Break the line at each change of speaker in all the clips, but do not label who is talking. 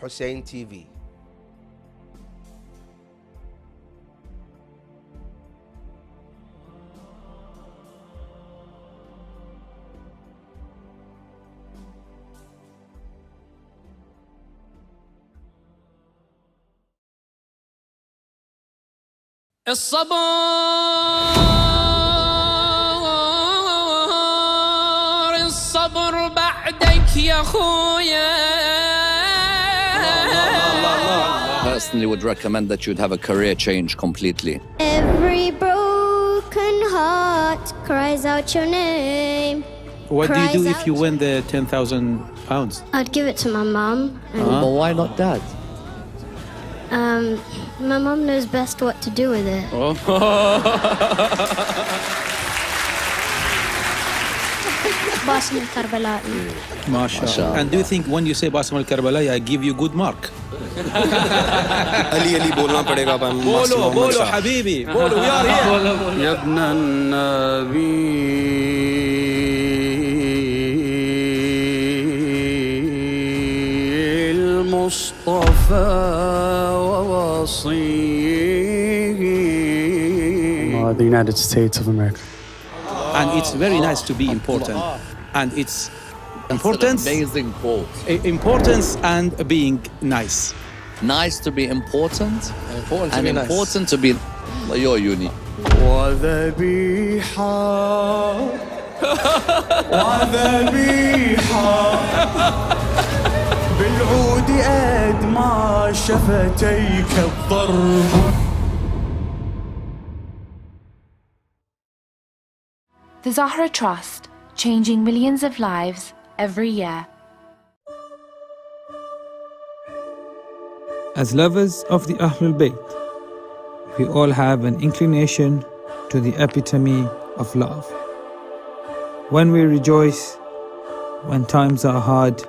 Hussein TV.
الصبر بعدك يا خويا.
Personally would recommend that you'd have a career change completely.
Every broken heart cries out your name.
What do you do if you win the 10,000 pounds?
I'd give it to my mum.
But why not dad?
My mum knows best what to do with it. Basim al-Karbala'i.
MashaAllah. And do you think when you say Basim al-Karbala'i, I give you good mark?
Ali बोलना पड़ेगा
बोलो حبيبي बोलो we are here.
يا ابن النبي المصطفى ووصيه.
The United States of America.
And it's very nice to be important. And it's importance,
Amazing quote.
importance and being nice.
Nice to be important, and
be nice.
important to be your uni.
وذبيحة بالعود أدمى شفتيك الضرب.
The Zahra Trust, changing millions of lives every year.
As lovers of the Ahlul Bayt, we all have an inclination to the epitome of love. When we rejoice, when times are hard,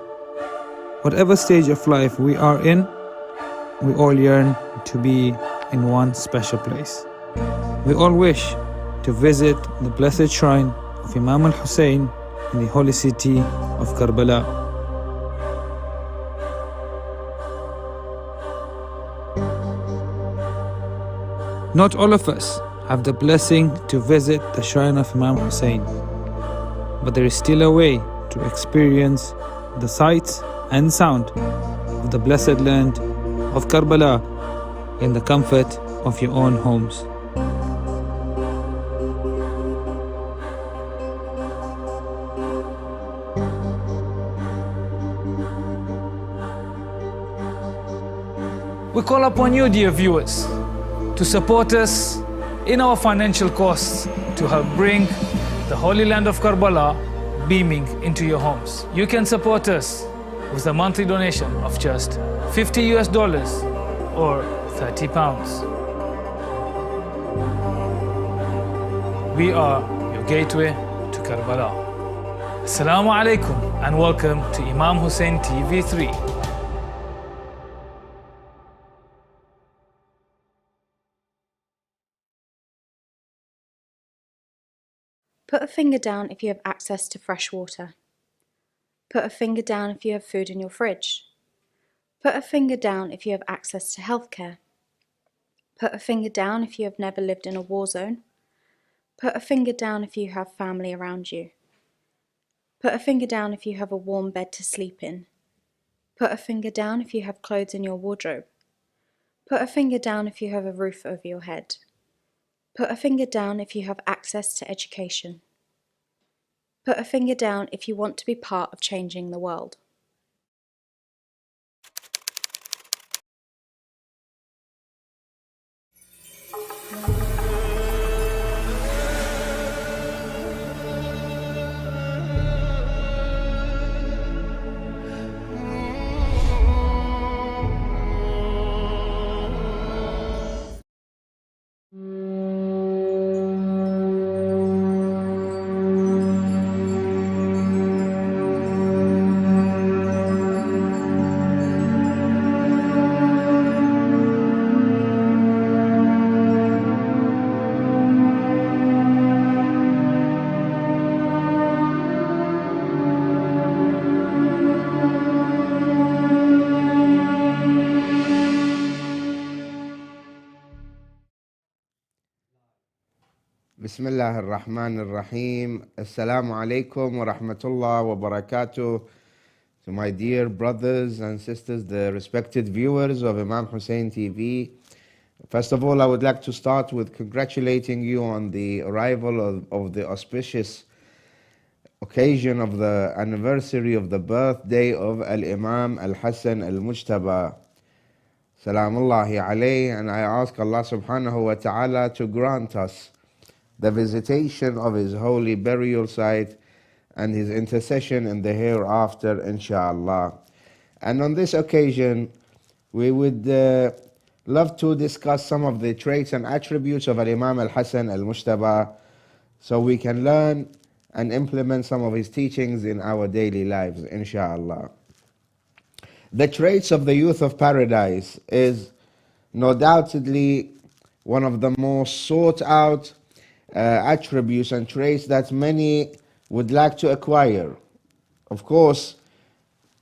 whatever stage of life we are in, we all yearn to be in one special place. We all wish to visit the blessed shrine of Imam Hussein in the holy city of Karbala. Not all of us have the blessing to visit the shrine of Imam Hussein, but there is still a way to experience the sights and sound of the blessed land of Karbala in the comfort of your own homes.
We call upon you, dear viewers, to support us in our financial costs to help bring the Holy Land of Karbala beaming into your homes. You can support us with a monthly donation of just $50 or £30. We are your gateway to Karbala. Assalamu alaikum and welcome to Imam Hussein TV 3.
Put a finger down if you have access to fresh water. Put a finger down if you have food in your fridge. Put a finger down if you have access to healthcare. Put a finger down if you have never lived in a war zone. Put a finger down if you have family around you. Put a finger down if you have a warm bed to sleep in. Put a finger down if you have clothes in your wardrobe. Put a finger down if you have a roof over your head. Put a finger down if you have access to education. Put a finger down if you want to be part of changing the world.
بسم الله الرحمن الرحيم. Assalamu alaikum wa rahmatullah wa barakatuh. To my dear brothers and sisters, the respected viewers of Imam Hussein TV. First of all, I would like to start with congratulating you on the arrival of the auspicious occasion of the anniversary of the birthday of Al-Imam Al-Hassan Al-Mujtaba. Salamullahi alayhi. And I ask Allah subhanahu wa ta'ala to grant us the visitation of his holy burial site and his intercession in the hereafter, inshallah. And on this occasion, we would love to discuss some of the traits and attributes of Imam Al-Hassan Al-Mujtaba so we can learn and implement some of his teachings in our daily lives, inshallah. The traits of the youth of paradise is no doubtedly one of the most sought out attributes and traits that many would like to acquire. Of course,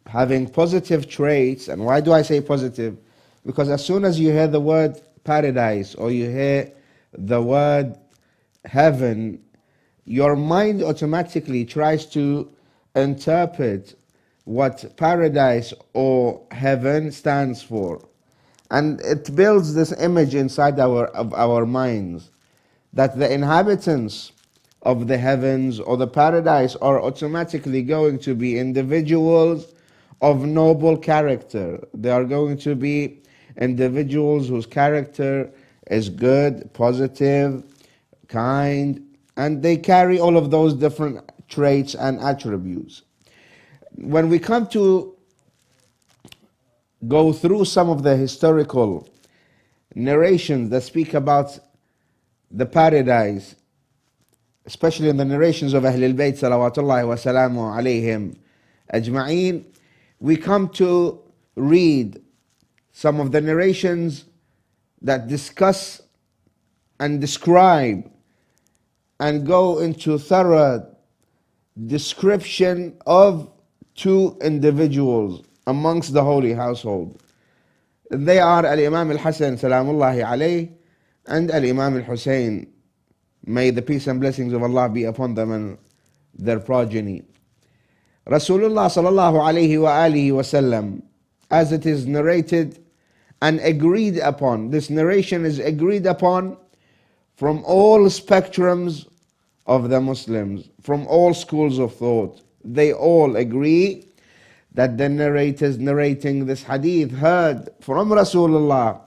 having positive traits, and why do I say positive? Because as soon as you hear the word paradise or you hear the word heaven, your mind automatically tries to interpret what paradise or heaven stands for. And it builds this image inside of our minds that the inhabitants of the heavens or the paradise are automatically going to be individuals of noble character. They are going to be individuals whose character is good, positive, kind, and they carry all of those different traits and attributes. When we come to go through some of the historical narrations that speak about the paradise, especially in the narrations of Ahlul Bayt salawatullahi wa salamu alayhim ajma'een, we come to read some of the narrations that discuss and describe and go into thorough description of two individuals amongst the holy household. They are Al-Imam Al-Hassan salamullahi alayhi and Al-Imam Al-Hussein. May the peace and blessings of Allah be upon them and their progeny. Rasulullah sallallahu alayhi wa alihi wa sallam, as it is narrated and agreed upon, this narration is agreed upon from all spectrums of the Muslims, from all schools of thought. They all agree that the narrators narrating this hadith heard from Rasulullah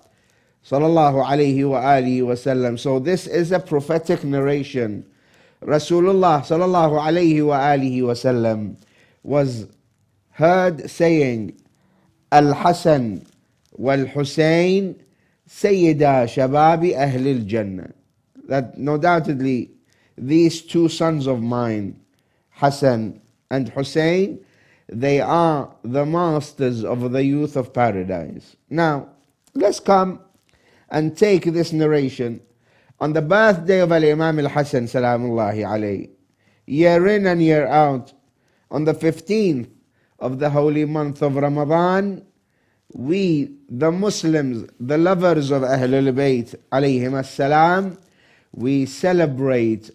sallallahu alayhi wa alihi wa sallam. So this is a prophetic narration. Rasulullah sallallahu alayhi wa alihi wa sallam was heard saying, Al-Hasan wal-Husayn Sayyida Shababi Ahlil Jannah. That no doubtedly these two sons of mine, Hassan and Hussein, they are the masters of the youth of paradise. Now, let's come and take this narration on the birthday of Al-Imam Al-Hassan salamullahi alayhi, year in and year out, on the 15th of the holy month of Ramadan. We, the Muslims, the lovers of Ahlul Bayt alayhim as-salam, we celebrate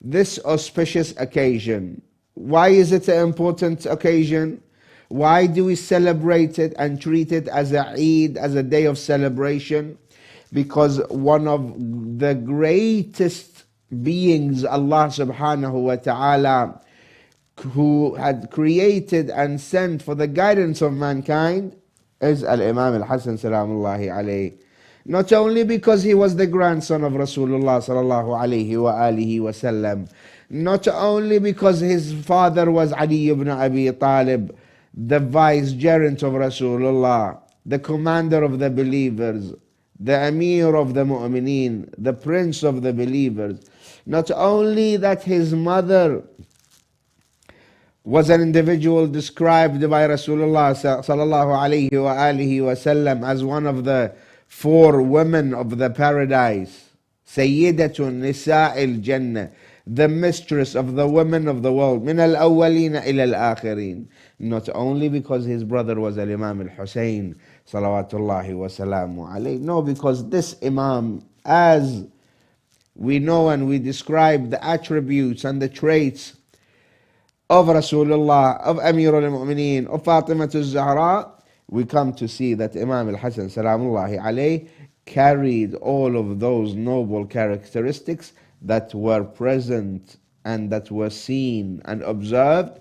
this auspicious occasion. Why is it an important occasion? Why do we celebrate it and treat it as a Eid, as a day of celebration? Because one of the greatest beings, Allah subhanahu wa ta'ala, who had created and sent for the guidance of mankind, is Al-Imam Al-Hassan salamullahi alayhi. Not only because he was the grandson of Rasulullah sallallahu alayhi wa alihi wa sallam, not only because his father was Ali ibn Abi Talib, the vicegerent of Rasulullah, the commander of the believers, the Amir of the Mu'mineen, the prince of the believers. Not only that his mother was an individual described by Rasulullah sallallahu alayhi wa alihi wa sallam as one of the 4 women of the paradise, Sayyidatun Nisa'il Jannah, the mistress of the women of the world, min al-awwalina ila al-akhirin. Not only because his brother was Al-Imam Al-Hussein salawatullahi wa salamu alayhi, no, because this Imam, as we know and we describe the attributes and the traits of Rasulullah, of Amir al-Mu'mineen, of Fatima al-Zahra, we come to see that Imam al-Hasan salamullahi alayhi carried all of those noble characteristics that were present and that were seen and observed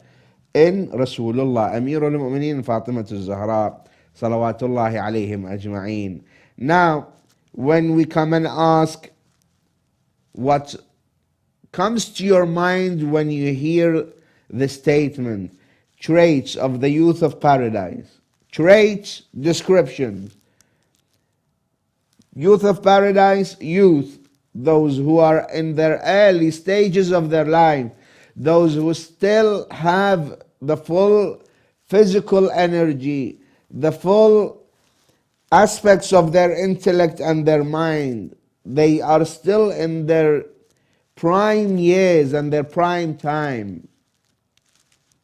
in Rasulullah, Amir al-Mu'mineen, Fatima al-Zahra, salawatullahi alayhim ajma'een. Now, when we come and ask what comes to your mind when you hear the statement, traits of the youth of paradise, traits, description. Youth of paradise, youth, those who are in their early stages of their life, those who still have the full physical energy, the full aspects of their intellect and their mind. They are still in their prime years and their prime time.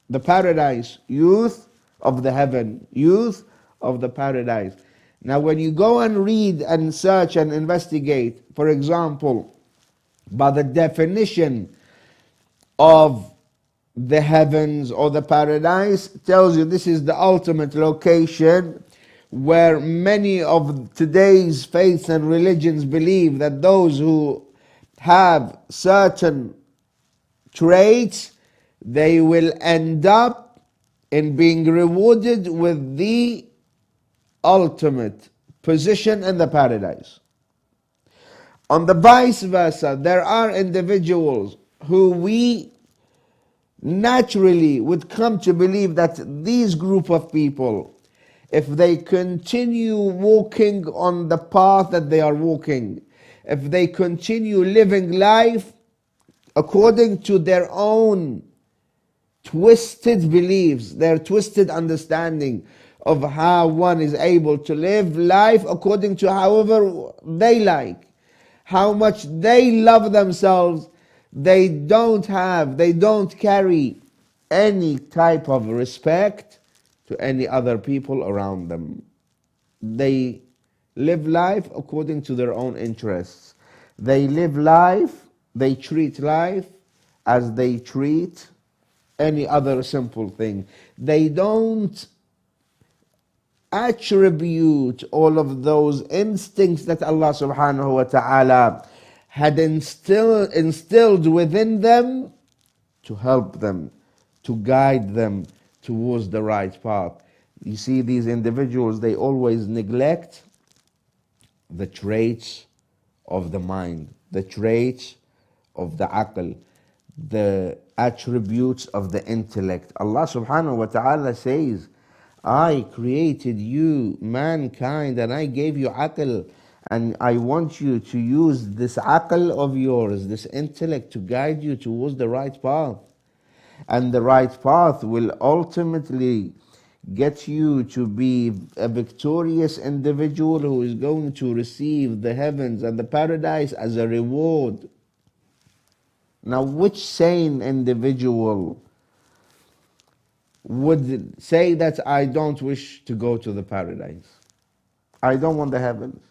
The paradise, youth of the heaven, youth of the paradise. Now when you go and read and search and investigate, for example, by the definition of the heavens or the paradise, tells you this is the ultimate location where many of today's faiths and religions believe that those who have certain traits, they will end up in being rewarded with the ultimate position in the paradise. On the vice versa, there are individuals who we naturally would come to believe that these group of people, if they continue walking on the path that they are walking, if they continue living life according to their own twisted beliefs, their twisted understanding of how one is able to live life according to however they like, how much they love themselves, they don't carry any type of respect to any other people around them. They live life according to their own interests. They live life, they treat life as they treat any other simple thing. They don't attribute all of those instincts that Allah subhanahu wa ta'ala had instilled within them to help them, to guide them towards the right path. You see, these individuals, they always neglect the traits of the mind, the traits of the aql, the attributes of the intellect. Allah subhanahu wa ta'ala says, I created you, mankind, and I gave you aql, and I want you to use this aql of yours, this intellect, to guide you towards the right path. And the right path will ultimately get you to be a victorious individual who is going to receive the heavens and the paradise as a reward. Now, which sane individual would say that I don't wish to go to the paradise? I don't want the heavens.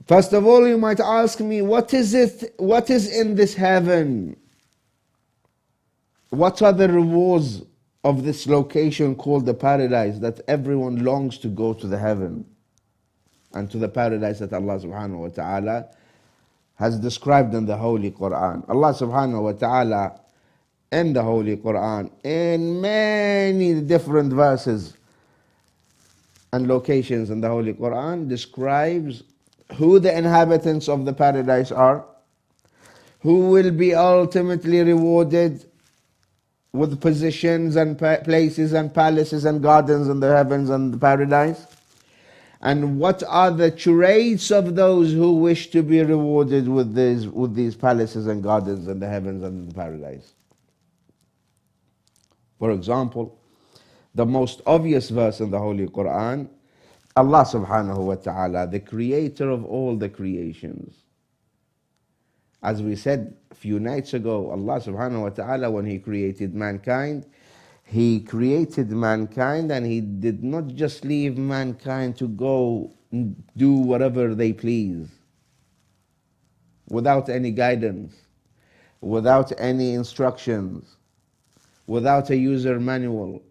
First of all, you might ask me, what is it? What is in this heaven? What are the rewards of this location called the paradise that everyone longs to go to the heaven and to the paradise that Allah subhanahu wa ta'ala has described in the Holy Quran? Allah subhanahu wa ta'ala in the Holy Quran, in many different verses and locations in the Holy Quran, describes who the inhabitants of the paradise are, who will be ultimately rewarded with positions and places and palaces and gardens in the heavens and the paradise, and what are the traits of those who wish to be rewarded with these palaces and gardens in the heavens and the paradise. For example, the most obvious verse in the Holy Quran, Allah subhanahu wa ta'ala, the creator of all the creations. As we said a few nights ago, Allah subhanahu wa ta'ala, when He created mankind, He created mankind and He did not just leave mankind to go do whatever they please. without any guidance, without any instructions, without a user manual.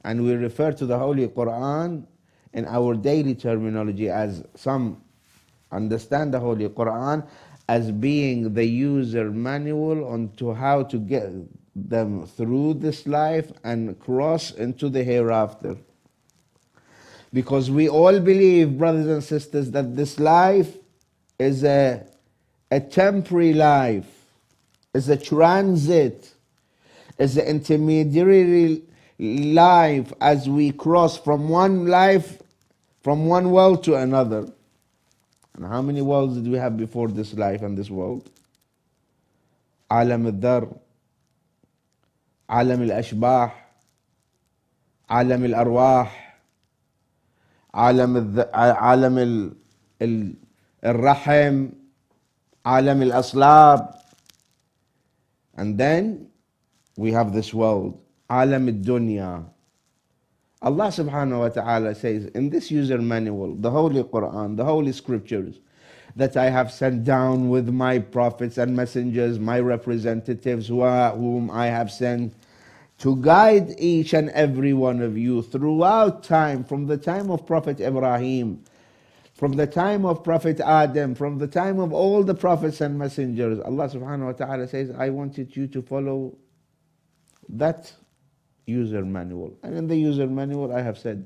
And we refer to the Holy Quran in our daily terminology, as some understand the Holy Quran as being the user manual on to how to get them through this life and cross into the hereafter. Because we all believe, brothers and sisters, that this life is a temporary life, is a transit, is an intermediary life as we cross from one life, from one world to another. And how many worlds did we have before this life and this world? عالم الذر، عالم الأشباح، عالم الأرواح، عالم الرحم، عالم الأصلاب. And then we have this world, عالم الدنيا. Allah subhanahu wa ta'ala says in this user manual, the Holy Quran, the Holy Scriptures, that I have sent down with my prophets and messengers, my representatives whom I have sent, to guide each and every one of you throughout time, from the time of Prophet Ibrahim, from the time of Prophet Adam, from the time of all the prophets and messengers. Allah subhanahu wa ta'ala says, I wanted you to follow that user manual. And in the user manual I have said,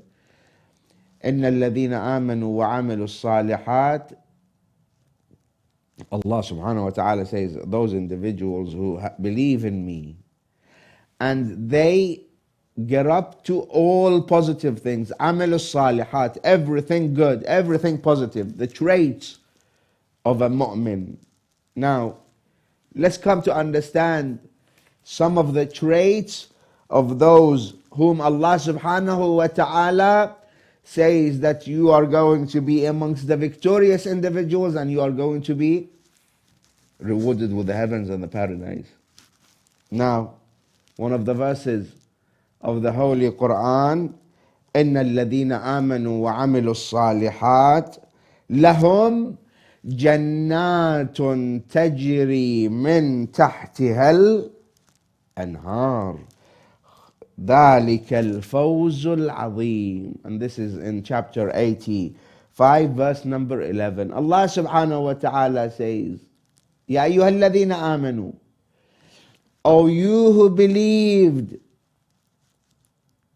إِنَّ الَّذِينَ آمَنُوا وَعَمِلُوا الصَّالِحَاتِ. Allah subhanahu wa ta'ala says, those individuals who believe in me and they get up to all positive things, عَمِلُوا الصَّالِحَاتِ, everything good, everything positive, the traits of a mu'min. Now, let's come to understand some of the traits of those whom Allah subhanahu wa ta'ala says that you are going to be amongst the victorious individuals and you are going to be rewarded with the heavens and the paradise. Now, one of the verses of the Holy Quran, إِنَّ الَّذِينَ آمَنُوا وَعَمِلُوا الصَّالِحَاتِ لَهُمْ جَنَّاتٌ تَجْرِي مِنْ تَحْتِهَا الْأَنْهَارُ ذَلِكَ الْفَوْزُ الْعَظِيمُ. And this is in chapter 85, verse number 11. Allah subhanahu wa ta'ala says, يَا أَيُّهَا الَّذِينَ آمَنُوا, O you who believed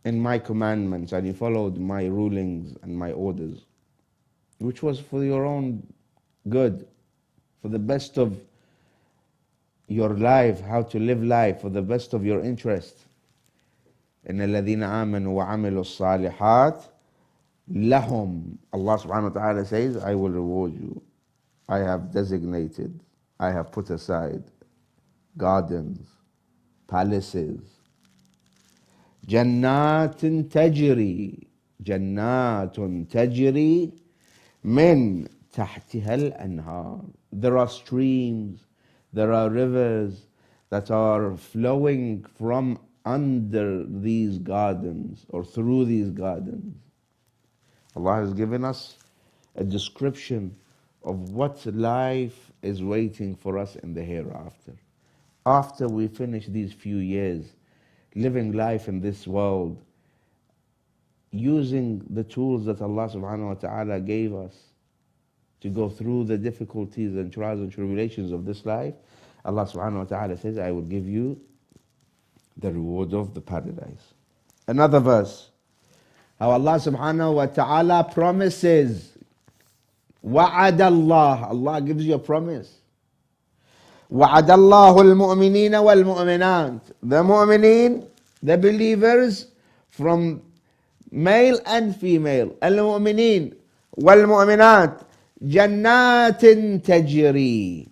in my commandments and you followed my rulings and my orders, which was for your own good, for the best of your life, how to live life, for the best of your interest. إن الذين آمنوا وعملوا الصالحات لهم. Allah subhanahu wa ta'ala says, I will reward you. I have designated, I have put aside gardens, palaces, جنات تجري, جنات تجري من تحتها الأنهار. There are streams, there are rivers that are flowing from under these gardens or through these gardens. Allah has given us a description of what life is waiting for us in the hereafter. After we finish these few years living life in this world, using the tools that Allah subhanahu wa ta'ala gave us to go through the difficulties and trials and tribulations of this life, Allah subhanahu wa ta'ala says, I will give you the reward of the paradise. Another verse, how Allah subhanahu wa ta'ala promises, وَعَدَ اللَّهِ, Allah gives you a promise. وَعَدَ اللَّهُ الْمُؤْمِنِينَ وَالْمُؤْمِنَاتِ, the mu'mineen, the believers, from male and female, الْمُؤْمِنِينَ وَالْمُؤْمِنَاتِ جَنَّاتٍ تَجْرِي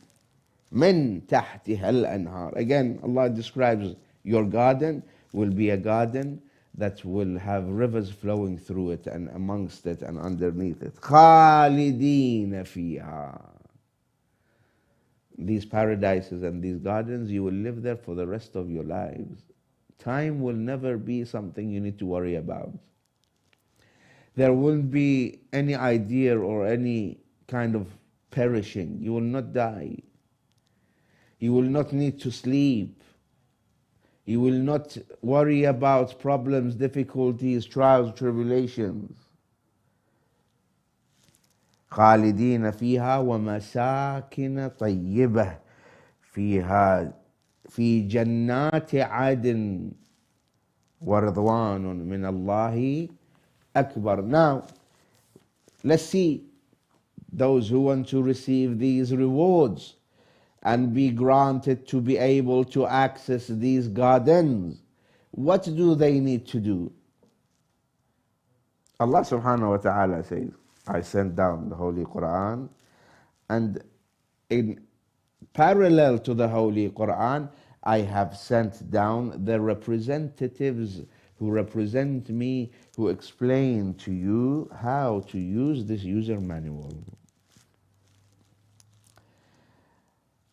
مِن تَحْتِهَا الْأَنْهَارِ. Again, Allah describes your garden will be a garden that will have rivers flowing through it and amongst it and underneath it. خَالِدِينَ فِيهَا. These paradises and these gardens, you will live there for the rest of your lives. Time will never be something you need to worry about. There won't be any idea or any kind of perishing. You will not die. You will not need to sleep. You will not worry about problems, difficulties, trials, tribulations. خالدين فيها ومساكن طيبة فيها في جنات عدن ورضوان من الله أكبر. Now, let's see those who want to receive these rewards and be granted to be able to access these gardens. What do they need to do? Allah subhanahu wa ta'ala says, I sent down the Holy Quran, and in parallel to the Holy Quran, I have sent down the representatives who represent me, who explain to you how to use this user manual.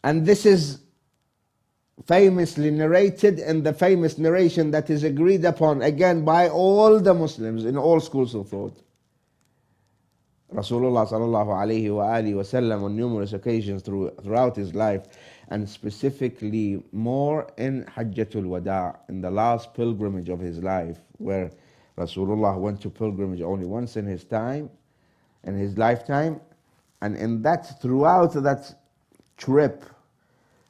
And this is famously narrated in the famous narration that is agreed upon, again, by all the Muslims in all schools of thought. Rasulullah sallallahu alayhi wa alihi wa sallam on numerous occasions throughout his life, and specifically more in Hajjatul Wada', in the last pilgrimage of his life, where Rasulullah went to pilgrimage only once in his lifetime, and in that, throughout that trip,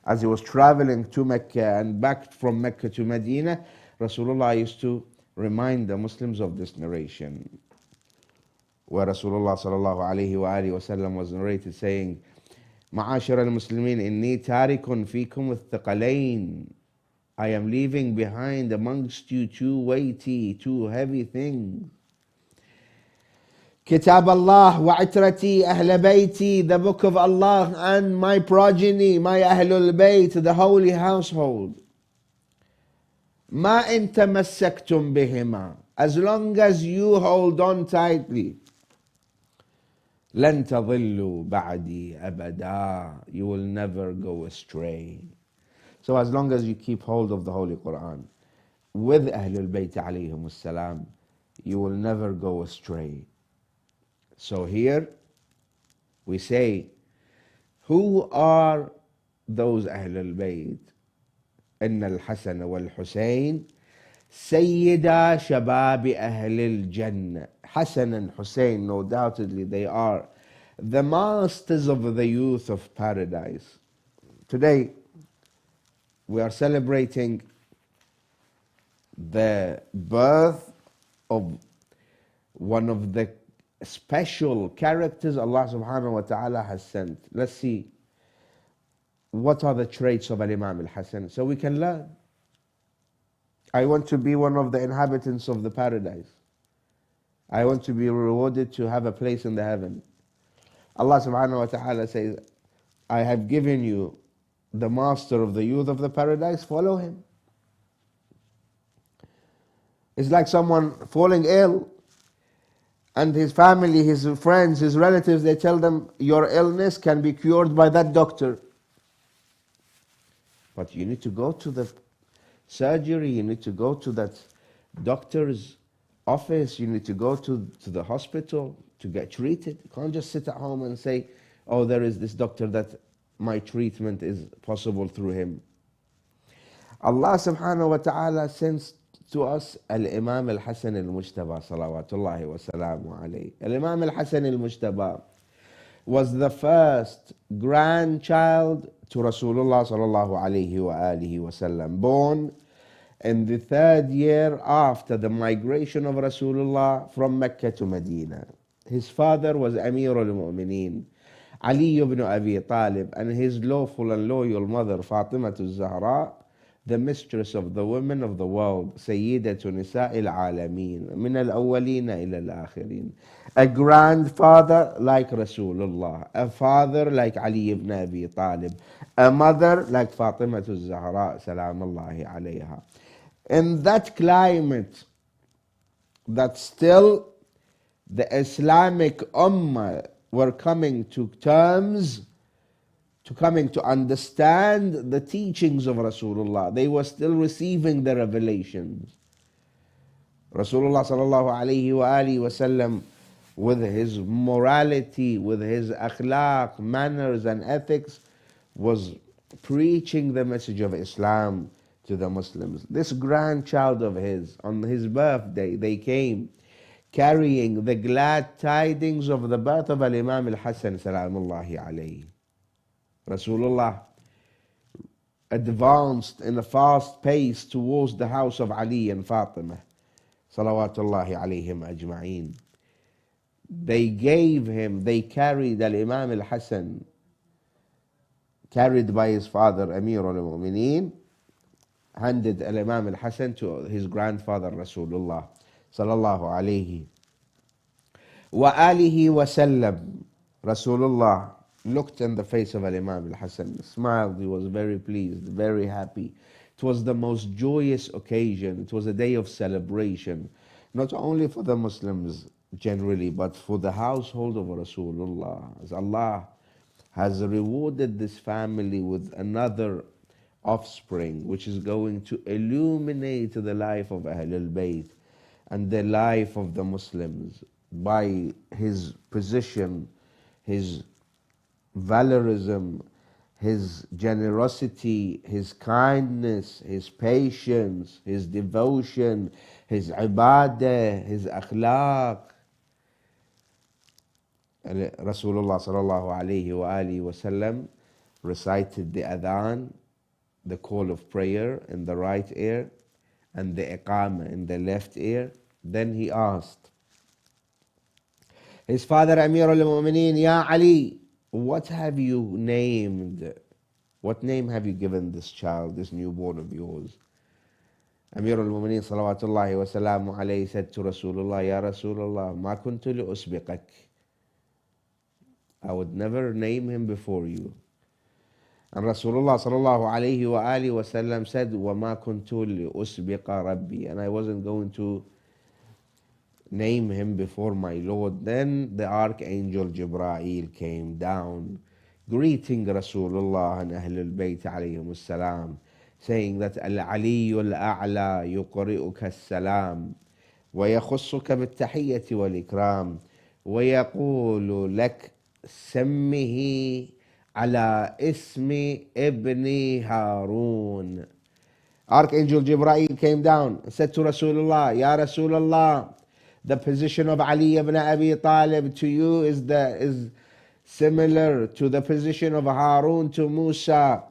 as he was traveling to Mecca and back from Mecca to Medina, Rasulullah used to remind the Muslims of this narration, where Rasulullah sallallahu alayhi wa alihi wa sallam was narrated saying, معاشر المسلمين إني تارك فيكم الثقلين. I am leaving behind amongst you two weighty, two heavy things. Kitab Allah wa itrati ahl bayti, the book of Allah and my progeny, my Ahlul Bayt, the holy household. ما إن تمسكتم بهما, as long as you hold on tightly. لن تضلوا بعدي أبدا, you will never go astray. So as long as you keep hold of the Holy Quran with Ahlul Bayt alayhim as-salam, you will never go astray. So here we say, who are those Ahlul Bayt? إن الحسن والحسين سيدا شباب أهل الجنة. Hassan and Hussein, no doubtedly, they are the masters of the youth of paradise. Today, we are celebrating the birth of one of the special characters Allah subhanahu wa ta'ala has sent. Let's see, what are the traits of Imam al-Hassan, so we can learn. I want to be one of the inhabitants of the paradise. I want to be rewarded to have a place in the heaven. Allah subhanahu wa ta'ala says, I have given you the master of the youth of the paradise, follow him. It's like someone falling ill, and his family, his friends, his relatives, they tell them, your illness can be cured by that doctor. But you need to go to the surgery, you need to go to that doctor's office, you need to go to the hospital to get treated. You can't just sit at home and say, oh, there is this doctor that my treatment is possible through him. Allah subhanahu wa ta'ala sends to us Al-Imam Al-Hassan Al-Mujtaba salawatullahi wa salamu alayhi. Al-Imam Al-Hassan Al-Mujtaba was the first grandchild to Rasulullah sallallahu alayhi wa alihi wa sallam, born in the 3rd year after the migration of Rasulullah from Mecca to Medina. His father was Amir al-Mu'mineen, Ali ibn Abi Talib, and his lawful and loyal mother, Fatima al-Zahra, the mistress of the women of the world, Sayyidatu Nisa'il Alameen, min al-awwalina ila al-akhirin. A grandfather like Rasulullah, a father like Ali ibn Abi Talib, a mother like Fatima al-Zahra, salamullahi alayha. In that climate, that still the Islamic Ummah were coming to terms, coming to understand the teachings of Rasulullah. They were still receiving the revelations. Rasulullah sallallahu alayhi wa alihi wa sallam with his morality, with his akhlaq, manners and ethics, was preaching the message of Islam to the Muslims. This grandchild of his, on his birthday, they came carrying the glad tidings of the birth of Imam Al-Hassan salamullahi alayhi. Rasulullah advanced in a fast pace towards the house of Ali and Fatima salawatullahi alayhim ajma'een. They carried Imam Al-Hassan, carried by his father Amir al-Mu'mineen, handed Imam Al-Hassan to his grandfather Rasulullah sallallahu alayhi wa alihi wa sallam. Rasulullah looked in the face of Imam Al-Hassan, smiled, he was very pleased, very happy. It was the most joyous occasion. It was a day of celebration, not only for the Muslims generally, but for the household of Rasulullah. As Allah has rewarded this family with another offspring, which is going to illuminate the life of Ahlul Bayt and the life of the Muslims by his position, his valorism, his generosity, his kindness, his patience, his devotion, his ibadah, his akhlaq. Rasulullah sallallahu alayhi wa alihi wa sallam recited the adhan, the call of prayer, in the right ear, and the iqamah in the left ear. Then he asked his father Amir al-Mu'mineen, Ya Ali, what have you named? What name have you given this child, this newborn of yours? Amir al-Mu'mineen salawatullahi wa salamu alayhi said to Rasulullah, Ya Rasulullah, ma kuntu li usbiqak. I would never name him before you. And Rasulullah sallallahu alayhi wa alihi wa sallam said, wa ma kuntu li usbiqa rabbi. And I wasn't going to name him before my Lord. Then the Archangel Jibreel came down, greeting Rasulullah and Ahlul Bayt alayhim salam, saying that Al-Aliyu Al-A'la yuqri'uka as-salam wa yakhussuka bit-tahiyyati wal-ikram wa yaqulu lak sammihi ala ismi ibni Harun. Archangel Jibreel came down and said to Rasulullah, Ya Rasulullah, the position of Ali ibn Abi Talib to you is similar to the position of Harun to Musa.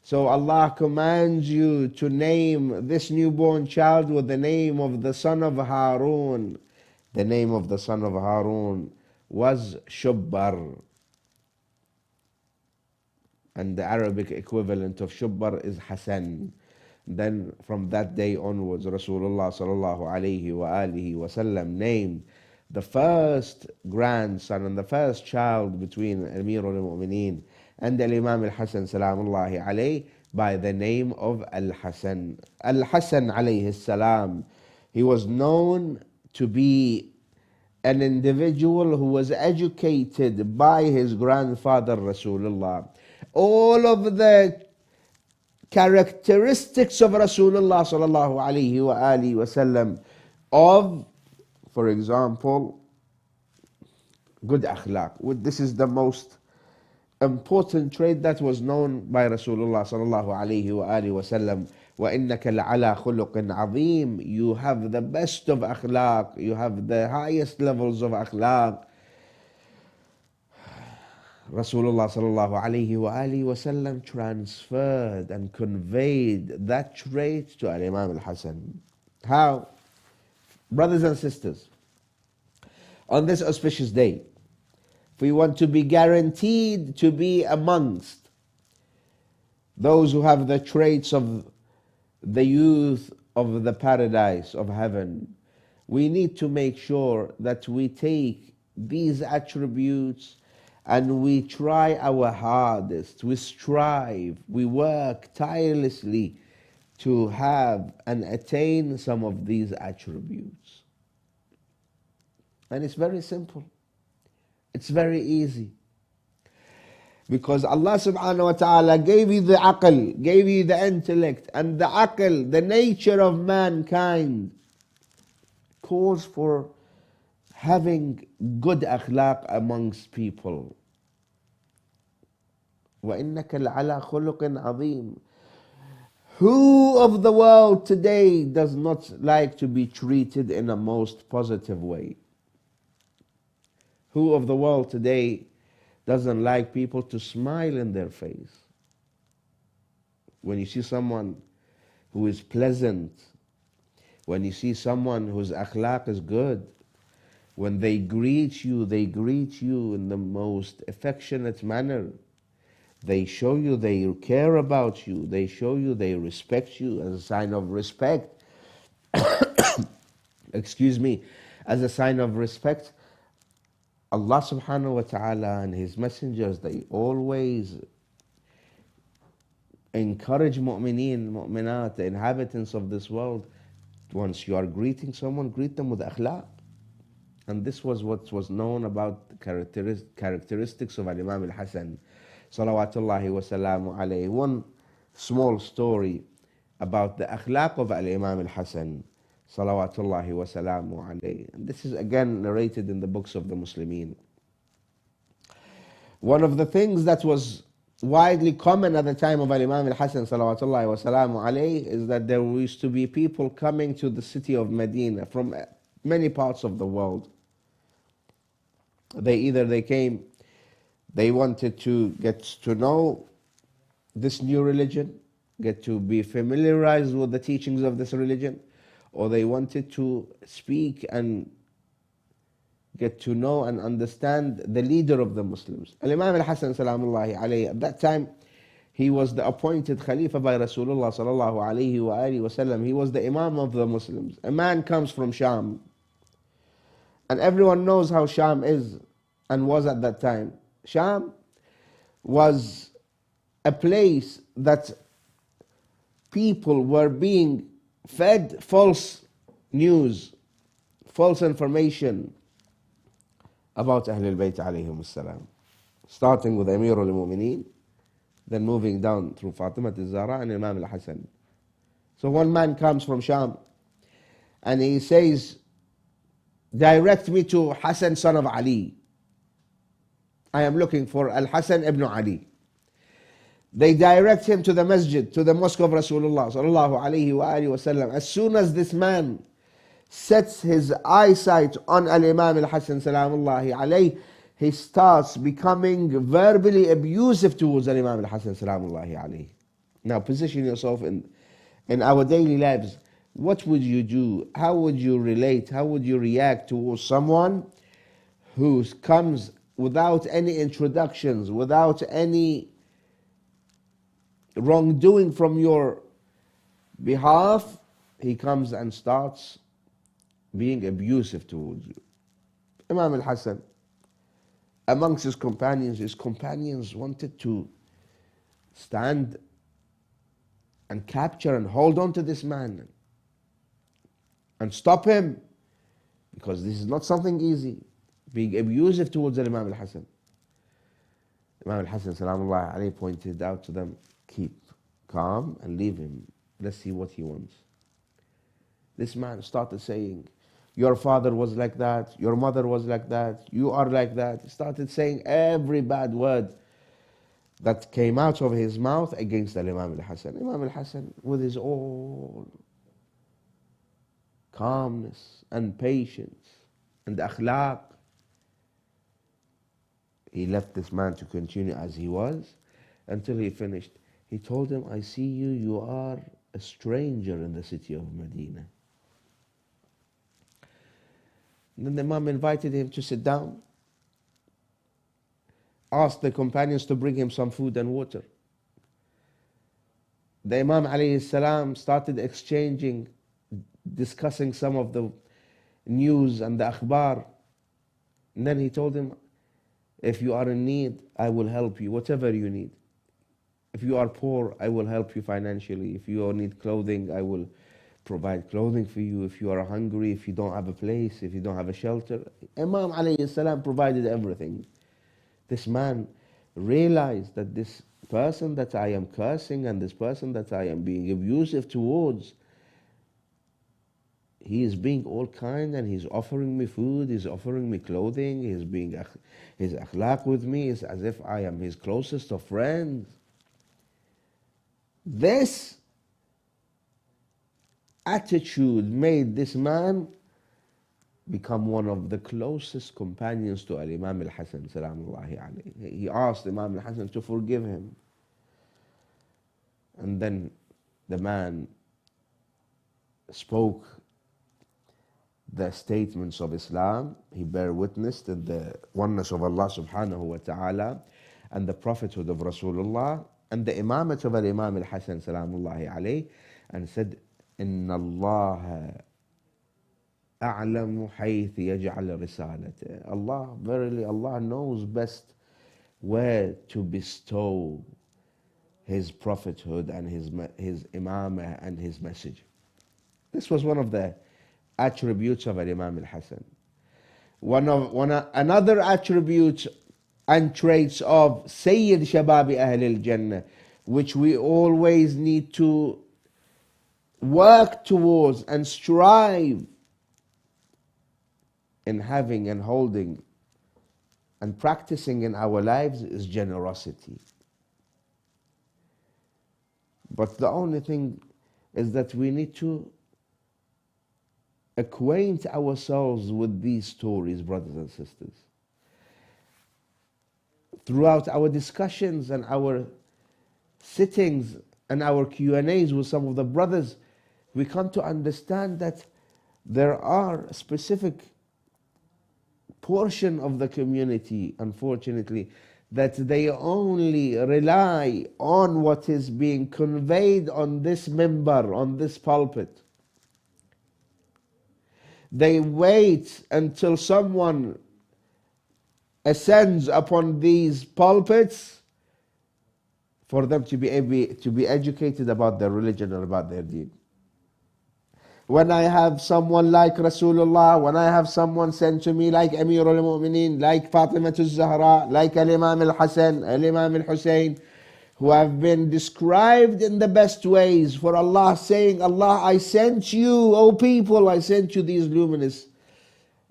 So Allah commands you to name this newborn child with the name of the son of Harun. The name of the son of Harun was Shubbar. And the Arabic equivalent of Shubbar is Hassan. Then from that day onwards, Rasulullah sallallahu alayhi wa alihi wa sallam named the first grandson and the first child between Amir al-Mu'mineen and Imam Al-Hassan salamullahi alayhi by the name of Al-Hassan. Al-Hassan alayhi salam, he was known to be an individual who was educated by his grandfather Rasulullah. All of the characteristics of Rasulullah sallallahu alayhi wa alihi wa sallam of, for example, good akhlaq. This is the most important trait that was known by Rasulullah sallallahu alayhi wa alihi wa sallam. وَإِنَّكَ لَعَلَى خُلُقٍ عَظِيمٍ. You have the best of akhlaq, you have the highest levels of akhlaq. Rasulullah sallallahu alayhi wa alihi wa sallam transferred and conveyed that trait to Imam Al-Hassan. How? Brothers and sisters, on this auspicious day, if we want to be guaranteed to be amongst those who have the traits of the youth of the paradise of heaven, we need to make sure that we take these attributes and we try our hardest, we strive, we work tirelessly to have and attain some of these attributes. And it's very simple. It's very easy. Because Allah subhanahu wa ta'ala gave you the aql, gave you the intellect, and the aql, the nature of mankind, calls for having good akhlaq amongst people. وَإِنَّكَ لَعَلَى خُلُقٍ عَظِيمٍ. Who of the world today does not like to be treated in a most positive way? Who of the world today doesn't like people to smile in their face? When you see someone who is pleasant, when you see someone whose akhlaq is good, when they greet you in the most affectionate manner. They show you they care about you. They show you they respect you as a sign of respect. Excuse me. As a sign of respect, Allah subhanahu wa ta'ala and His messengers, they always encourage mu'mineen, mu'minat, the inhabitants of this world. Once you are greeting someone, greet them with akhlaq. And this was what was known about the characteristics of Imam al-Hasan, salawatullahi wa salamu alayhi. One small story about the akhlaq of Imam al-Hasan, salawatullahi wa salamu alayhi. And this is again narrated in the books of the Muslimin. One of the things that was widely common at the time of Imam al-Hasan, salawatullahi wa salamu alayhi, is that there used to be people coming to the city of Medina from many parts of the world. They came, they wanted to get to know this new religion, get to be familiarized with the teachings of this religion, or they wanted to speak and get to know and understand the leader of the Muslims. Imam al-Hasan salamullahi alayhi, at that time, he was the appointed Khalifa by Rasulullah sallallahu alayhi wa alihi wasallam. He was the Imam of the Muslims. A man comes from Sham, and everyone knows how Sham is and was at that time. Sham was a place that people were being fed false news, false information about Ahlul Bayt alayhim as-salam. Starting with Amir al-Mu'mineen, then moving down through Fatima al-Zahra and Imam al-Hasan. So one man comes from Sham and he says, direct me to Hassan son of Ali. I am looking for Al-Hasan ibn Ali. They direct him to the masjid, to the mosque of Rasulullah sallallahu alayhi wa alihi wasallam. As soon as this man sets his eyesight on Al-Imam al-Hasan salamullahi alayhi, he starts becoming verbally abusive towards Al-Imam al-Hasan salamullahi alayhi. Now position yourself in our daily lives. What would you do? How would you relate? How would you react towards someone who comes without any introductions, without any wrongdoing from your behalf? He comes and starts being abusive towards you. Imam al-Hasan, amongst his companions wanted to stand and capture and hold on to this man and stop him, because this is not something easy, being abusive towards Imam al-Hasan. Imam al-Hasan salamullahi alayhi pointed out to them, keep calm and leave him. Let's see what he wants. This man started saying, your father was like that, your mother was like that, you are like that. He started saying every bad word that came out of his mouth against Imam al-Hasan. Imam al-Hasan, with his all calmness and patience and akhlaq, he left this man to continue as he was until he finished. He told him, I see you are a stranger in the city of Medina. And then the Imam invited him to sit down, asked the companions to bring him some food and water. The Imam alayhi salam started discussing some of the news and the akhbar. And then he told him, if you are in need, I will help you, whatever you need. If you are poor, I will help you financially. If you need clothing, I will provide clothing for you. If you are hungry, if you don't have a place, if you don't have a shelter. Imam alayhi salam provided everything. This man realized that this person that I am cursing and this person that I am being abusive towards, he is being all kind and he's offering me food, he's offering me clothing, he's being his akhlaq with me is as if I am his closest of friends. This attitude made this man become one of the closest companions to Imam al-Hasan salamullahi alayhi. He asked Imam al-Hasan to forgive him. And then the man spoke the statements of Islam. He bare witness to the oneness of Allah subhanahu wa ta'ala and the prophethood of Rasulullah and the imamate of Imam al-Hasan salamullahi alayhi, and said, Inna Allah a'lamu hayth yaj'al risalata. Allah, verily Allah knows best where to bestow his prophethood and his imamah and his message. This was one of the attributes of Imam al-Hasan. Another attribute and traits of Sayyid Shababi Ahl al-Jannah, which we always need to work towards and strive in having and holding and practicing in our lives, is generosity. But the only thing is that we need to acquaint ourselves with these stories, brothers and sisters. Throughout our discussions and our sittings and our Q&As with some of the brothers, we come to understand that there are a specific portion of the community, unfortunately, that they only rely on what is being conveyed on this minbar, on this pulpit. They wait until someone ascends upon these pulpits for them to be able to be educated about their religion or about their deen. When I have someone like Rasulullah, when I have someone sent to me like Amir al-Mu'mineen, like Fatima al-Zahra, like Imam al-Hasan, Imam al-Hussein, who have been described in the best ways for Allah, saying, Allah, I sent you, O people, I sent you these luminous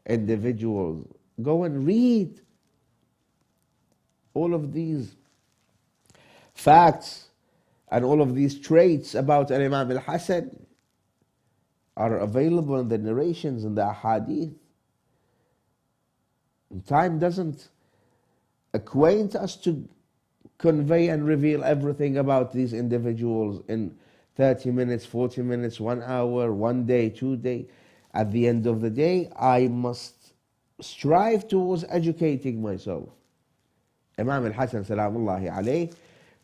individuals. Go and read all of these facts and all of these traits about Imam al-Hasan are available in the narrations and the ahadith. And time doesn't acquaint us to convey and reveal everything about these individuals in 30 minutes, 40 minutes, 1 hour, 1 day, 2 days. At the end of the day, I must strive towards educating myself. Imam al-Hasan salamullahi alayhi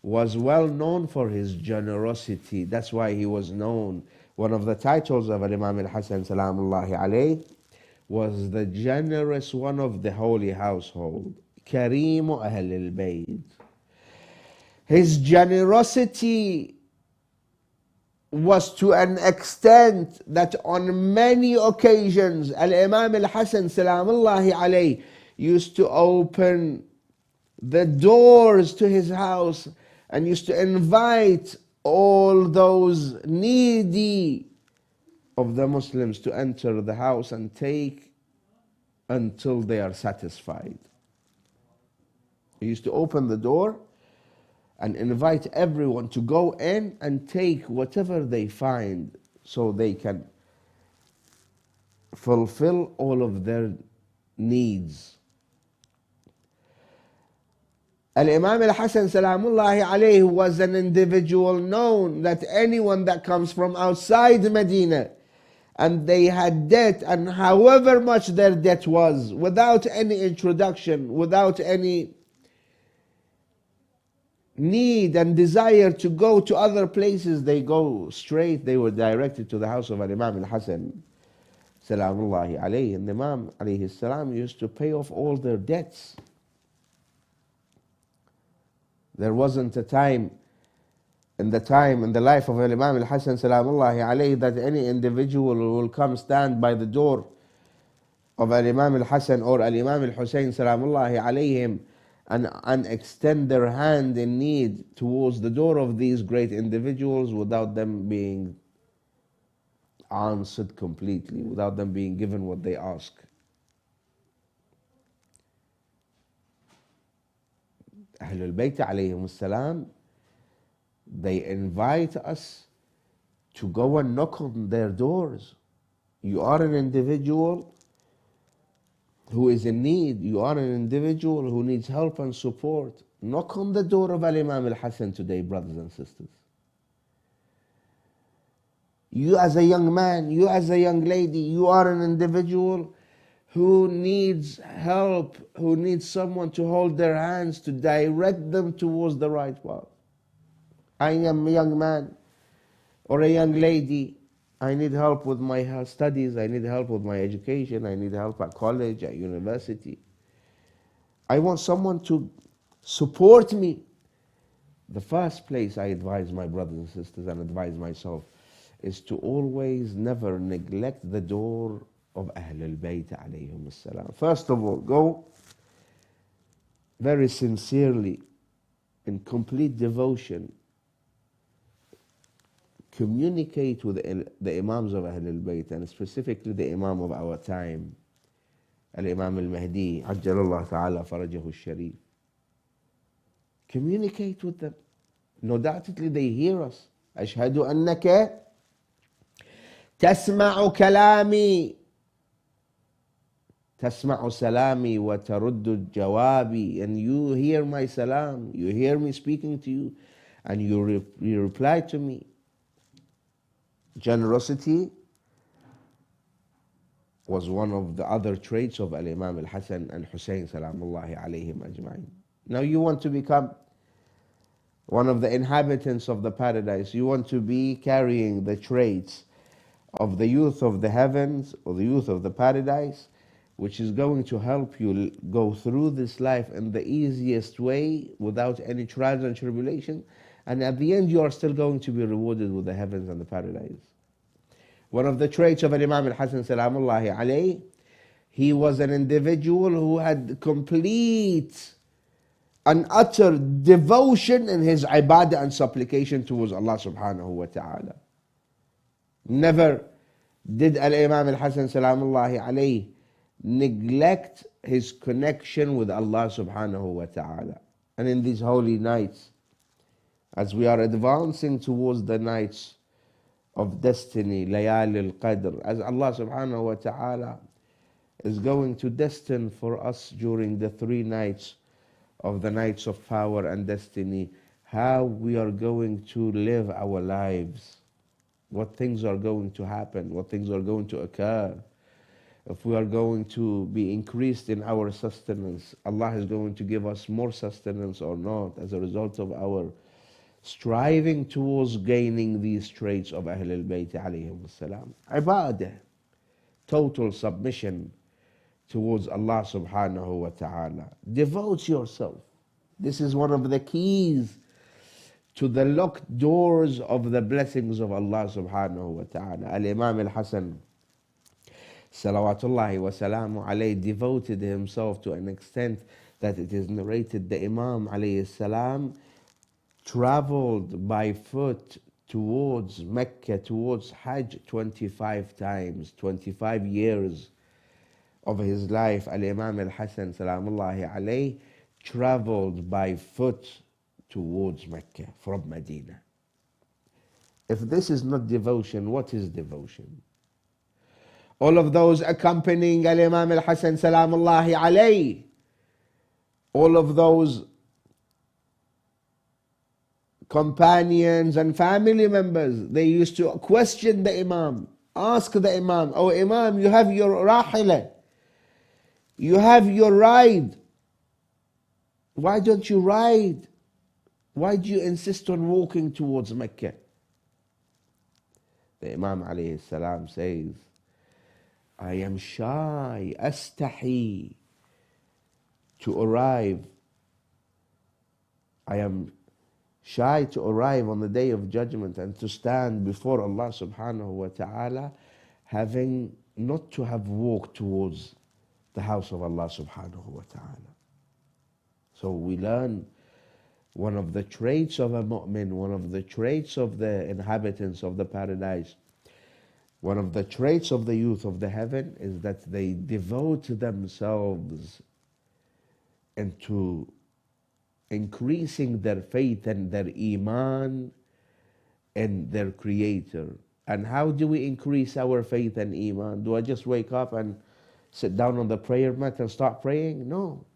was well known for his generosity. That's why he was known. One of the titles of Imam al-Hasan salamullahi alayhi was the generous one of the holy household. Kareem Ahl al-Bayt. His generosity was to an extent that on many occasions Al-Imam al-Hasan salamullahi alayhi used to open the doors to his house and used to invite all those needy of the Muslims to enter the house and take until they are satisfied. He used to open the door and invite everyone to go in and take whatever they find so they can fulfill all of their needs. Al-Imam al-Hasan salamullahi alayhi was an individual known that anyone that comes from outside Medina and they had debt, and however much their debt was, without any introduction, without any need and desire to go to other places, they go straight, they were directed to the house of Imam al-Hasan salamullahi alayhi. And Imam alayhi salam used to pay off all their debts. There wasn't a time in the life of Imam al-Hasan salamullahi alayhi that any individual will come stand by the door of Imam al-Hasan or Imam al-Hussein salamullahi alayhim and extend their hand in need towards the door of these great individuals without them being answered completely without them being given what they ask. Ahlul Bayt alayhim salam, they invite us to go and knock on their doors. You are an individual who is in need. You are an individual who needs help and support. Knock on the door of Al-Imam Al-Hassan today, brothers and sisters. You as a young man, you as a young lady, you are an individual who needs help, who needs someone to hold their hands, to direct them towards the right path. I am a young man or a young lady. I need help with my studies. I need help with my education. I need help at college, at university. I want someone to support me. The first place I advise my brothers and sisters and advise myself is to always never neglect the door of Ahlul Bayt alayhim salam. First of all, go very sincerely, in complete devotion, communicate with the Imams of Ahlul Bayt, and specifically the Imam of our time, Al-Imam Al-Mahdi, Ajjalallah Ta'ala Farajahu Sharif. Communicate with them. No doubtedly they hear us. أشهد أنك تسمع كلامي تسمع سلامي وترد جوابي, and you hear my salam, you hear me speaking to you, and you reply to me. Generosity was one of the other traits of Al-Imam Al-Hassan and Hussein salamullahi alayhim ajma'in. Now you want to become one of the inhabitants of the paradise. You want to be carrying the traits of the youth of the heavens or the youth of the paradise, which is going to help you go through this life in the easiest way without any trials and tribulation. And at the end, you are still going to be rewarded with the heavens and the paradise. One of the traits of Imam Al-Hassan salamullahi alayhi, he was an individual who had complete and utter devotion in his ibadah and supplication towards Allah subhanahu wa ta'ala. Never did Al-Imam Al-Hassan salamullahi alayhi neglect his connection with Allah subhanahu wa ta'ala. And in these holy nights, as we are advancing towards the nights of destiny, Layali al-Qadr, as Allah subhanahu wa ta'ala is going to destine for us during the 3 nights of the nights of power and destiny, how we are going to live our lives, what things are going to happen, what things are going to occur. If we are going to be increased in our sustenance, Allah is going to give us more sustenance or not as a result of our striving towards gaining these traits of Ahlul Bayt alayhim salam. Ibadah, total submission towards Allah subhanahu wa ta'ala. Devote yourself. This is one of the keys to the locked doors of the blessings of Allah subhanahu wa ta'ala. Al-Imam Al-Hassan salawatullahi wa salamu alayhi devoted himself to an extent that it is narrated the Imam alayhi salam traveled by foot towards Mecca, towards Hajj 25 times, 25 years of his life. Al-Imam Al-Hassan salamullahi alayhi traveled by foot towards Mecca from Medina. If this is not devotion, what is devotion? All of those accompanying Al-Imam Al-Hassan salamullahi alayhi, all of those companions and family members, they used to question the Imam, ask the Imam, "Oh Imam, you have your rahila, you have your ride. Why don't you ride? Why do you insist on walking towards Mecca?" The Imam alayhi salam says, "I am shy, astahi to arrive. I am shy to arrive on the day of judgment and to stand before Allah subhanahu wa ta'ala having not to have walked towards the house of Allah subhanahu wa ta'ala." So we learn one of the traits of a mu'min, one of the traits of the inhabitants of the paradise, One of the traits of the youth of the heaven is that they devote themselves into increasing their faith and their iman in their Creator. And how do we increase our faith and iman? Do I just wake up and sit down on the prayer mat and start praying? No.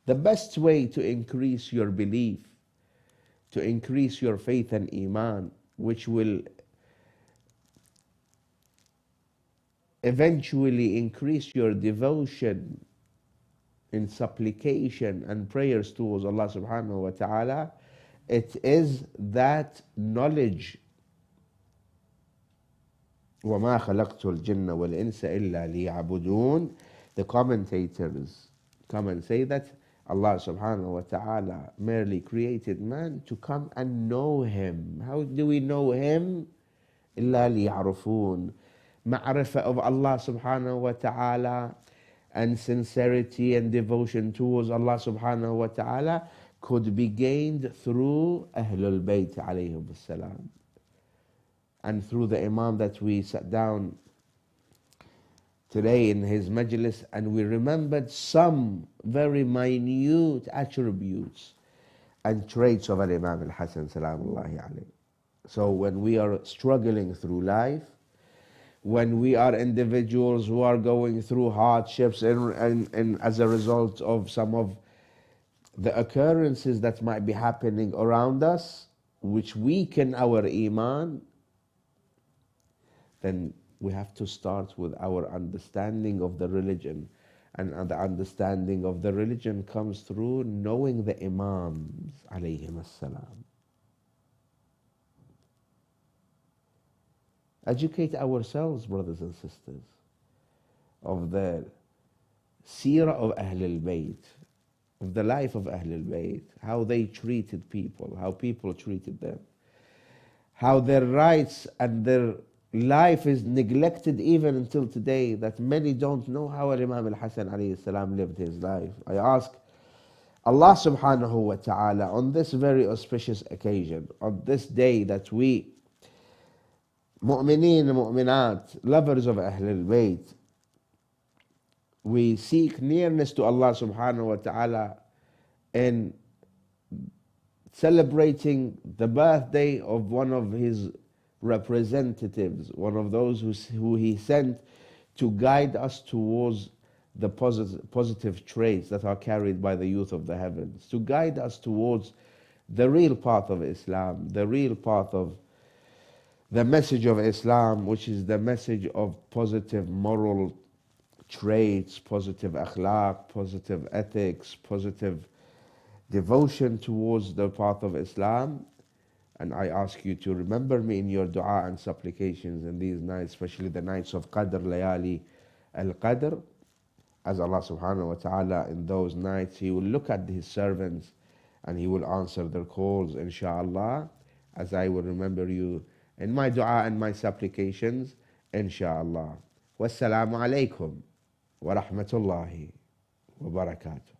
The best way to increase your belief, to increase your faith and iman, which will eventually increase your devotion in supplication and prayers towards Allah subhanahu wa ta'ala, it is that knowledge. وَمَا خَلَقْتُ الْجِنَّ وَالْإِنسَ إِلَّا لِيَعْبُدُونَ. The commentators come and say that Allah subhanahu wa ta'ala merely created man to come and know him. How do we know him? إِلَّا لِيَعْرُفُونَ. Ma'rifah of Allah subhanahu wa ta'ala and sincerity and devotion towards Allah subhanahu wa ta'ala could be gained through Ahlul Bayt alayhim salam, and through the Imam that we sat down today in his majlis, and we remembered some very minute attributes and traits of Imam al-Hasan salamullahi alayhi. So when we are struggling through life, when we are individuals who are going through hardships and as a result of some of the occurrences that might be happening around us, which weaken our iman, then we have to start with our understanding of the religion. And the understanding of the religion comes through knowing the Imams alayhim as-salam. Educate ourselves, brothers and sisters, of the seerah of Ahlul Bayt, of the life of Ahlul Bayt, how they treated people, how people treated them, how their rights and their life is neglected even until today, that many don't know how Imam al-Hasan alayhi salam lived his life. I ask Allah subhanahu wa ta'ala on this very auspicious occasion, on this day that we mu'mineen and mu'minat, lovers of Ahlul Bayt, we seek nearness to Allah subhanahu wa ta'ala in celebrating the birthday of one of his representatives, one of those who he sent to guide us towards the positive traits that are carried by the youth of the heavens, to guide us towards the real path of Islam, the real path of the message of Islam, which is the message of positive moral traits, positive akhlaq, positive ethics, positive devotion towards the path of Islam. And I ask you to remember me in your dua and supplications in these nights, especially the nights of Qadr, Layali al-Qadr, as Allah subhanahu wa ta'ala in those nights, He will look at His servants and He will answer their calls, inshaAllah, as I will remember you in my dua and my supplications, inshaAllah. Wassalamu alaikum wa rahmatullahi wa barakatuh.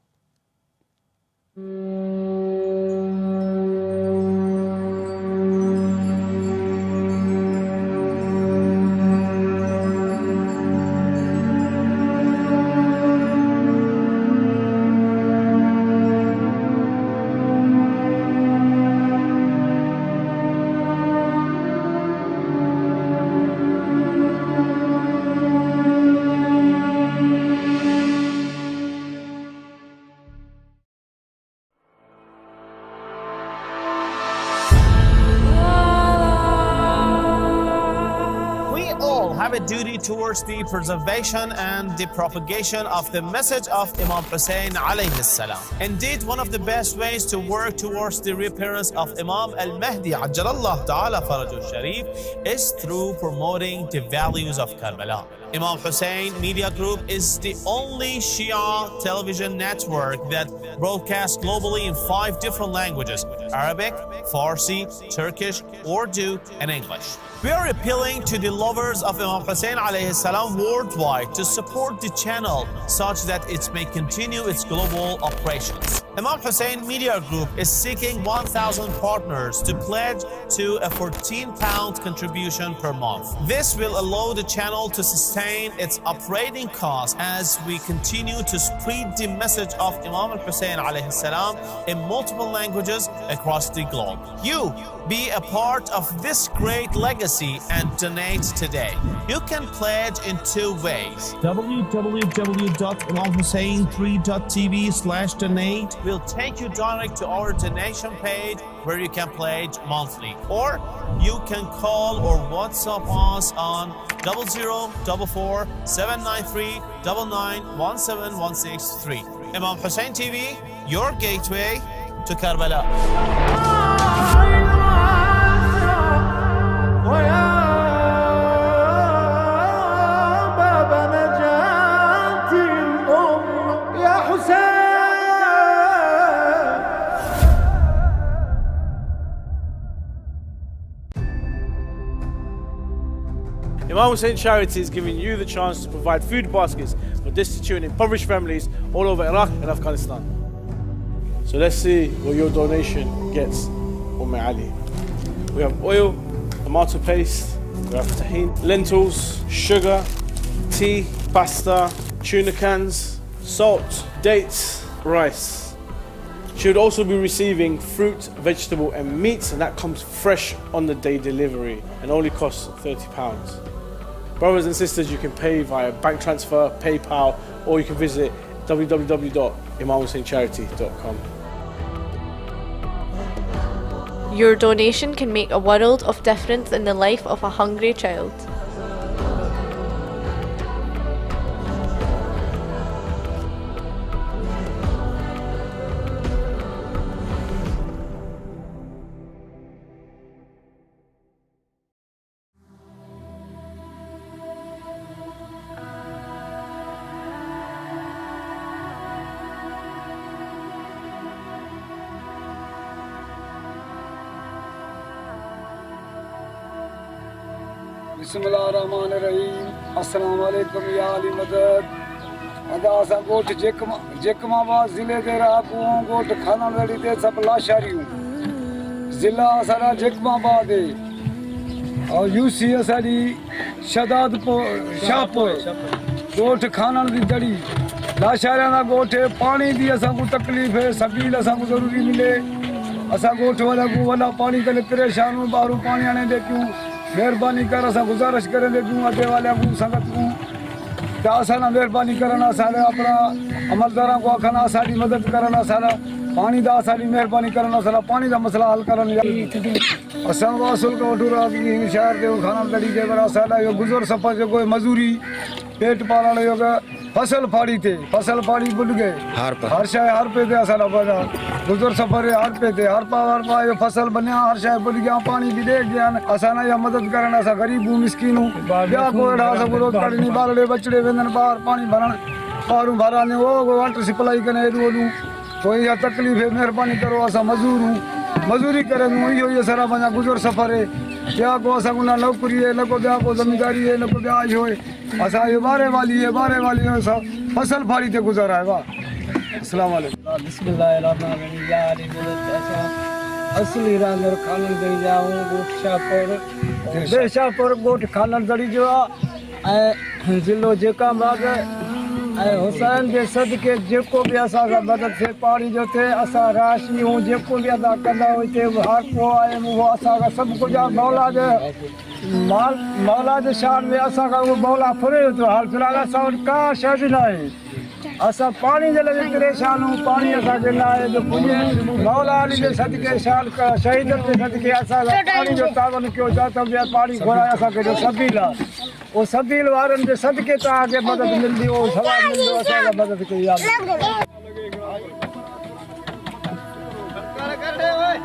Duty towards the preservation and the propagation of the message of Imam Hussein alayhi salam. Indeed, one of the best ways to work towards the reappearance of Imam al-Mahdi ajjalallahu ta'ala farajul sharif is through promoting the values of Karbala. Imam Hussein Media Group is the only Shia television network that broadcasts globally in 5 different languages: Arabic, Farsi, Turkish, Urdu, and English. We are appealing to the lovers of Imam Hussein alayhi salam worldwide to support the channel such that it may continue its global operations. Imam Hussein Media Group is seeking 1,000 partners to pledge to a £14 contribution per month. This will allow the channel to sustain its operating costs as we continue to spread the message of Imam Hussein alayhi salam in multiple languages across the globe. You be a part of this great legacy and donate today. You can pledge in two ways. www.imamhussein3.tv/donate will take you direct to our donation page where you can pledge monthly. Or you can call or WhatsApp us on 0044 793 9917163. Imam Hussein TV, your gateway to Karbala.
Imam Hussein Charity is giving you the chance to provide food baskets for destitute and impoverished families all over Iraq and Afghanistan. So let's see what your donation gets, Ali. We have oil, tomato paste, we have tahini, lentils, sugar, tea, pasta, tuna cans, salt, dates, rice. She would also be receiving fruit, vegetable and meat, and that comes fresh on the day delivery and only costs £30. Brothers and sisters, you can pay via bank transfer, PayPal, or you can visit www.imamhusseincharity.com.
Your donation can make a world of difference in the life of a hungry child.
बिस्मिल्लाहिर्रहमानिर्रहीम अस्सलाम वालेकुम या अली मदद अदा असा गोठ जेकमाबाद जिले दे राकूं गोठ खानागढ़ी दे सब लाशारियूं जिला असारा जेकमाबाद है और यूसी असारी शदादपुर शाहपुर गोठ खानन दी जड़ी लाशारियां दा गोठ पानी दी असा को तकलीफ है सबील असा को जरूरी मिले असा गोठ वाला को वाला पानी कने परेशान बाहरों पानी आने दे क्यों मेहरबानी कर असा गुजारिश करें देखूँ अटे वाले को संगत को असा ना मेहरबानी करना सारे अपना अमलदारा को आखना सारी मदद करना सारा पानी दा सारी मेहरबानी करना सारा पानी दा मसला हल करना असा वासुल को वठूरा शहर दे खाना दड़ी के बरा साला यो गुजर सफर जो कोई मजूरी पेट पालण यो फसल फाड़ी बुल गए हर शय हर पे दे असा बजा गुजर सफर हर पे थे हर पा यो फसल बनया हर शय बुल गया पानी भी दे गया असा ना या मदद करना असा गरीब मिस्किन क्या कोई असा रोज पड़नी बालड़े बचड़े वेंदन बाहर पानी भरण बाहरों भराने वो वाटर सप्लाई कने एडू कोई या तकलीफ है मेहरबानी करो असा मजूरी करे यो ये सारा बना गुजर सफर है क्या को असा को ना नौकरी है न को क्या को जमींदारी है न को क्या होए असा ये बारे वाली है असा फसल फाड़ी ते गुजारा है वाह अस्सलाम वालेकुम बिस्मिल्लाहिर्रहमानिर्रहीम या अली मदद ऐसा असली रांदर खानन दड़ी जाऊं गोठ शाहपुर गोठ खानन दड़ी जो जिलो जेकाबाद हुसैन के सदके जेको भी असा मदद से पानी जो थे असा राशि हूँ जेको भी अदा कंदा हुते हर को आए वो असा सब कुछ मौला जे शान में असा का वो मौला फुरे तो हाल फिलहाल असा का शय ना है असा पानी जे लगे परेशान हूँ पानी असा के ना है जो पुणे मौला अली के सदके शान का शहीद के सदके असा पानी जो तावन क्यों जाता है पानी घोड़ा असा के जो सबीला वो सबील वारन जे सदके ता आगे मदद मिलदी वो सवाब मिलदो असा का मदद के याद कर दे ओए